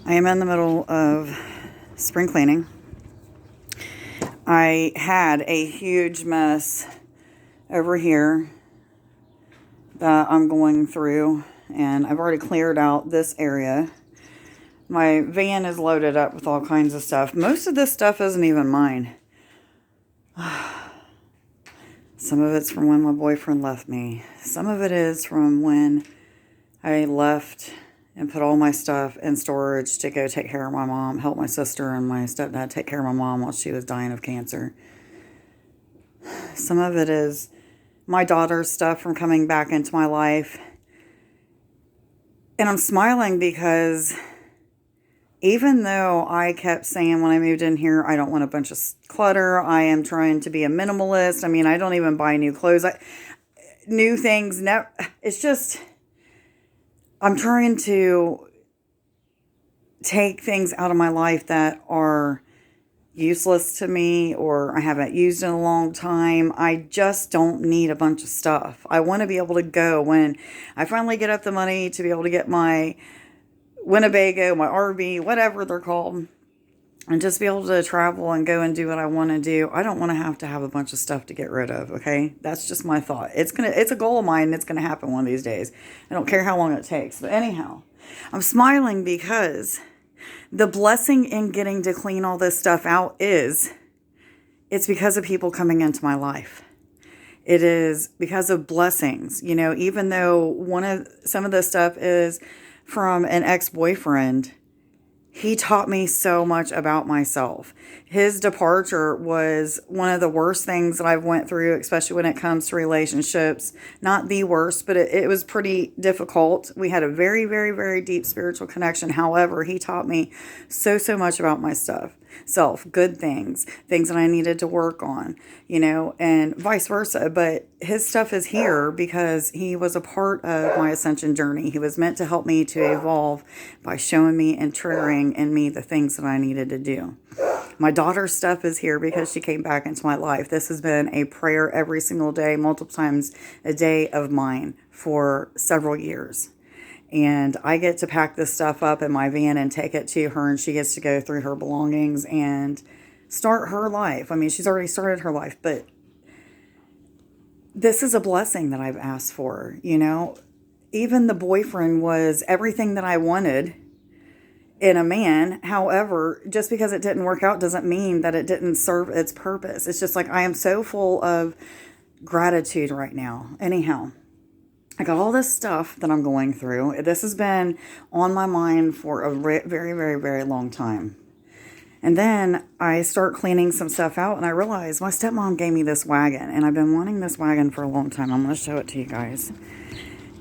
I am in the middle of spring cleaning. I had a huge mess over here that I'm going through, and I've already cleared out this area. My van is loaded up with all kinds of stuff. Most of this stuff isn't even mine. Some of it's from when my boyfriend left me. Some of it is from when I left and put all my stuff in storage to go take care of my mom, help my sister and my stepdad take care of my mom while she was dying of cancer. Some of it is my daughter's stuff from coming back into my life. And I'm smiling because even though I kept saying when I moved in here, I don't want a bunch of clutter. I am trying to be a minimalist. I mean, I don't even buy new clothes. New things. No, it's just, I'm trying to take things out of my life that are useless to me or I haven't used in a long time. I just don't need a bunch of stuff. I want to be able to go when I finally get up the money to be able to get my Winnebago, my RV, whatever they're called, and just be able to travel and go and do what I want to do. I don't want to have a bunch of stuff to get rid of, okay? That's just my thought. It's a goal of mine, and it's going to happen one of these days. I don't care how long it takes. But anyhow, I'm smiling because the blessing in getting to clean all this stuff out it's because of people coming into my life. It is because of blessings. You know, even though some of this stuff is from an ex-boyfriend, he taught me so much about myself. His departure was one of the worst things that I've went through, especially when it comes to relationships. Not the worst, but it was pretty difficult. We had a very, very, very deep spiritual connection. However, he taught me so much about myself. Good things that I needed to work on, and vice versa. But his stuff is here because he was a part of my Ascension Journey. He was meant to help me to evolve by showing me and triggering in me the things that I needed to do. My daughter's stuff is here because she came back into my life. This has been a prayer every single day, multiple times a day of mine for several years. And I get to pack this stuff up in my van and take it to her, and she gets to go through her belongings and start her life. I mean, she's already started her life, but this is a blessing that I've asked for, Even the boyfriend was everything that I wanted in a man. However, just because it didn't work out doesn't mean that it didn't serve its purpose. It's just like I am so full of gratitude right now. Anyhow, I got all this stuff that I'm going through. This has been on my mind for a very, very, very long time. And then I start cleaning some stuff out, and I realize my stepmom gave me this wagon, and I've been wanting this wagon for a long time. I'm going to show it to you guys.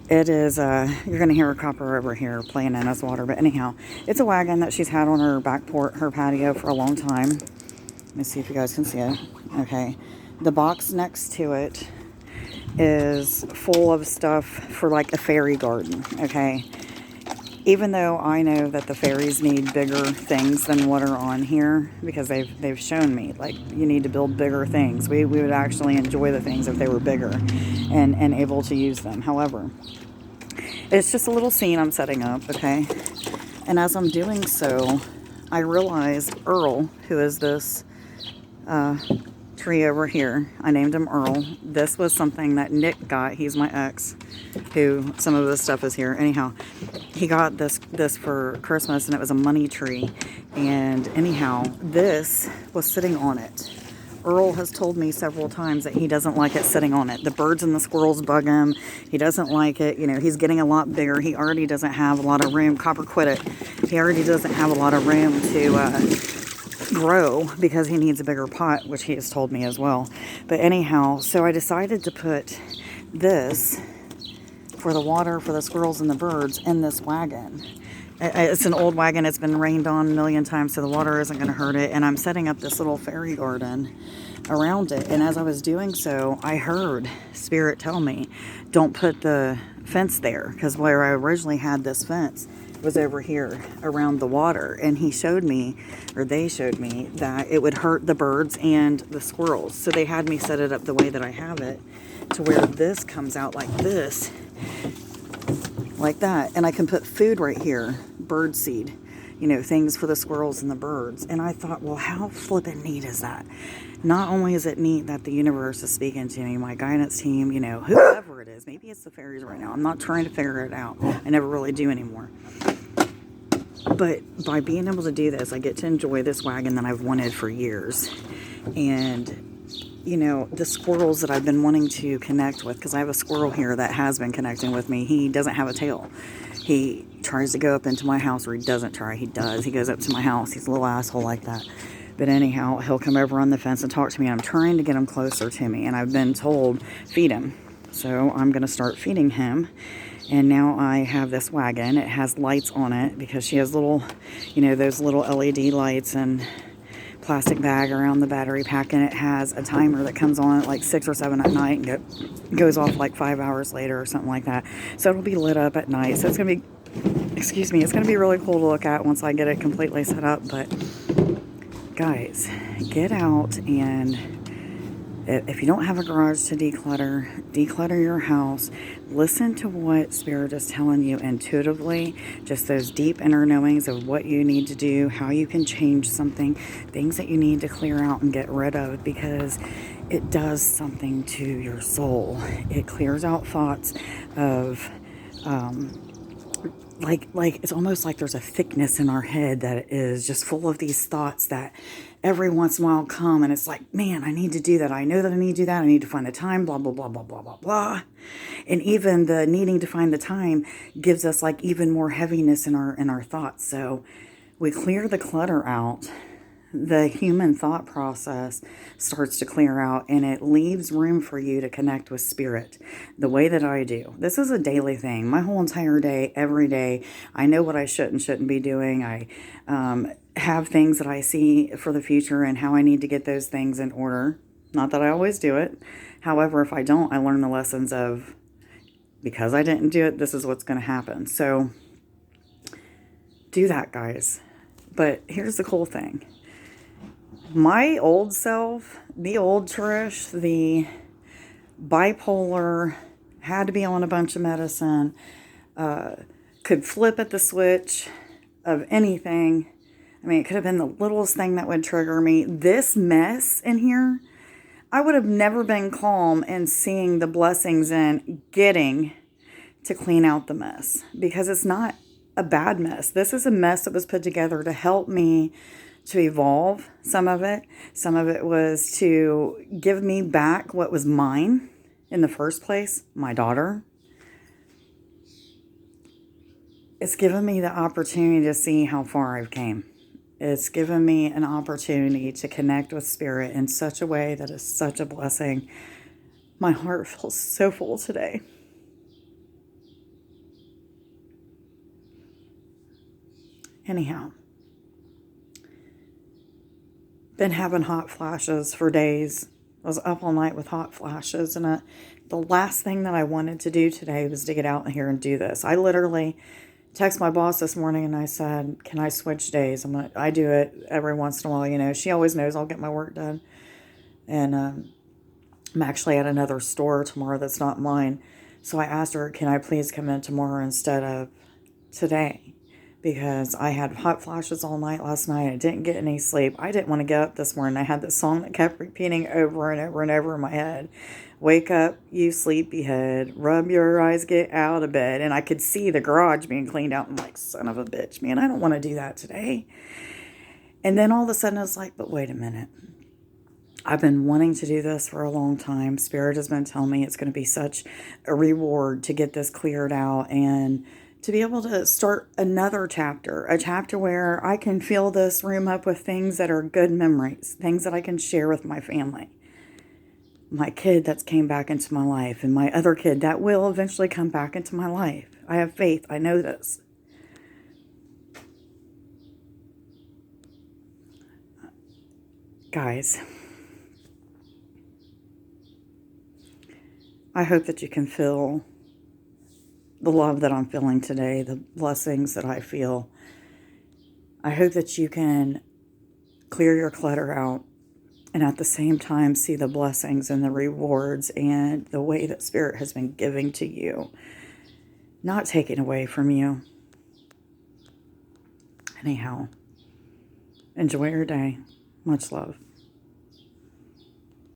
It is, you're going to hear a copper over here playing in his water. But anyhow, it's a wagon that she's had on her back porch, her patio for a long time. Let me see if you guys can see it. Okay. The box next to it is full of stuff for like a fairy garden, okay? Even though I know that the fairies need bigger things than what are on here, because they've shown me, like, you need to build bigger things. We would actually enjoy the things if they were bigger and able to use them. However, it's just a little scene I'm setting up, okay? And as I'm doing so, I realize Earl, who is this tree over here. I named him Earl. This was something that Nick got. He's my ex, who some of this stuff is here. Anyhow, he got this for Christmas, and it was a money tree. And anyhow, this was sitting on it. Earl has told me several times that he doesn't like it sitting on it. The birds and the squirrels bug him. He doesn't like it. He's getting a lot bigger. He already doesn't have a lot of room. Copper quit it. He already doesn't have a lot of room to grow because he needs a bigger pot, which he has told me as well. But anyhow, so I decided to put this for the water for the squirrels and the birds in this wagon. It's an old wagon. It's been rained on a million times, so the water isn't going to hurt it. And I'm setting up this little fairy garden around it. And as I was doing so, I heard Spirit tell me, don't put the fence there, because where I originally had this fence was over here around the water, and they showed me that it would hurt the birds and the squirrels. So they had me set it up the way that I have it, to where this comes out like this, like that, and I can put food right here, bird seed, things for the squirrels and the birds. And I thought, well, how flippin' neat is that? Not only is it neat that the universe is speaking to me, my guidance team, whoever it is, maybe it's the fairies right now. I'm not trying to figure it out. I never really do anymore. But by being able to do this, I get to enjoy this wagon that I've wanted for years. And the squirrels that I've been wanting to connect with, because I have a squirrel here that has been connecting with me. He doesn't have a tail. He tries to go up into my house, or he doesn't try. He does. He goes up to my house. He's a little asshole like that. But anyhow, he'll come over on the fence and talk to me. I'm trying to get him closer to me. And I've been told, feed him. So I'm going to start feeding him. And now I have this wagon. It has lights on it because she has little, those little LED lights and plastic bag around the battery pack. And it has a timer that comes on at like 6 or 7 at night and goes off like 5 hours later or something like that. So it'll be lit up at night. So it's going to be, it's going to be really cool to look at once I get it completely set up. But guys, get out, and if you don't have a garage to declutter your house. Listen to what Spirit is telling you intuitively, just those deep inner knowings of what you need to do, how you can change something, things that you need to clear out and get rid of, because it does something to your soul. It clears out thoughts of like it's almost like there's a thickness in our head that is just full of these thoughts that every once in a while come, and it's like, man, I need to do that. I know that I need to do that. I need to find the time, blah, blah, blah, blah, blah, blah, blah. And even the needing to find the time gives us like even more heaviness in our thoughts. So we clear the clutter out. The human thought process starts to clear out, and it leaves room for you to connect with Spirit the way that I do. This is a daily thing. My whole entire day, every day, I know what I should and shouldn't be doing. I have things that I see for the future and how I need to get those things in order. Not that I always do it. However, if I don't, I learn the lessons of, because I didn't do it, this is what's going to happen. So do that, guys. But here's the cool thing. My old self, the old Trish, the bipolar, had to be on a bunch of medicine, could flip at the switch of anything. I mean, it could have been the littlest thing that would trigger me. This mess in here, I would have never been calm in seeing the blessings in getting to clean out the mess, because it's not a bad mess. This is a mess that was put together to help me to evolve. Some of it was to give me back what was mine in the first place, my daughter. It's given me the opportunity to see how far I've came. It's given me an opportunity to connect with Spirit in such a way that is such a blessing. My heart feels so full today. Anyhow, been having hot flashes for days. I was up all night with hot flashes, and the last thing that I wanted to do today was to get out here and do this. I literally texted my boss this morning and I said, can I switch days? I do it every once in a while, She always knows I'll get my work done. And I'm actually at another store tomorrow that's not mine. So I asked her, can I please come in tomorrow instead of today? Because I had hot flashes all night last night. I didn't get any sleep. I didn't want to get up this morning. I had this song that kept repeating over and over and over in my head. Wake up, you sleepyhead. Rub your eyes, get out of bed. And I could see the garage being cleaned out. I'm like, son of a bitch, man, I don't want to do that today. And then all of a sudden it's like, but wait a minute. I've been wanting to do this for a long time. Spirit has been telling me it's going to be such a reward to get this cleared out and to be able to start another chapter, a chapter where I can fill this room up with things that are good memories, things that I can share with my family. My kid that's came back into my life, and my other kid that will eventually come back into my life. I have faith. I know this. Guys, I hope that you can feel the love that I'm feeling today, the blessings that I feel. I hope that you can clear your clutter out and at the same time see the blessings and the rewards and the way that Spirit has been giving to you, not taken away from you. Anyhow, enjoy your day. Much love.